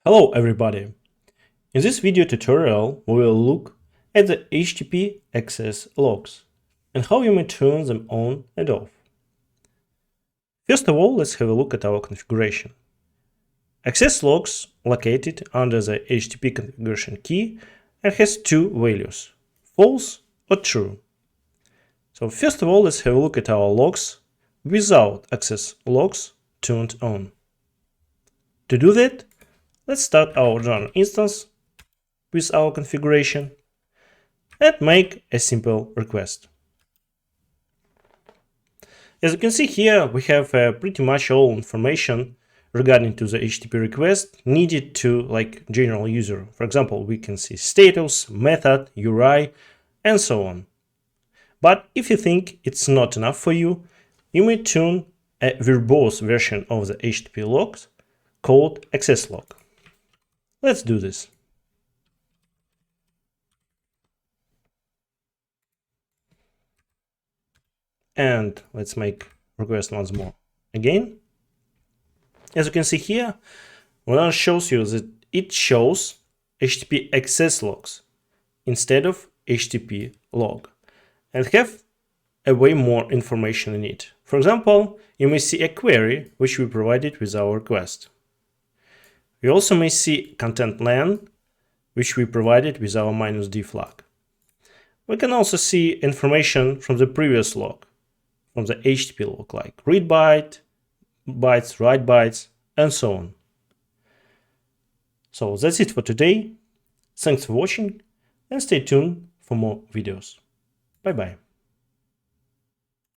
Hello everybody! In this video tutorial we will look at the HTTP access logs and how you may turn them on and off. First of all, let's have a look at our configuration. Access logs located under the HTTP configuration key and has two values, false or true. So first of all, let's have a look at our logs without access logs turned on. To do that, let's start our RoadRunner instance with our configuration and make a simple request. As you can see here, we have pretty much all information regarding to the HTTP request needed to general user. For example, we can see status, method, URI, and so on. But if you think it's not enough for you, you may turn a verbose version of the HTTP logs called access log. Let's do this. And let's make request once more. Again, as you can see here, RoadRunner shows you that it shows HTTP access logs instead of HTTP log and have a way more information in it. For example, you may see a query which we provided with our request. We also may see content len, which we provided with our -d flag. We can also see information from the previous log, from the HTTP log, like read byte, bytes, write bytes, and so on. So that's it for today. Thanks for watching and stay tuned for more videos. Bye bye.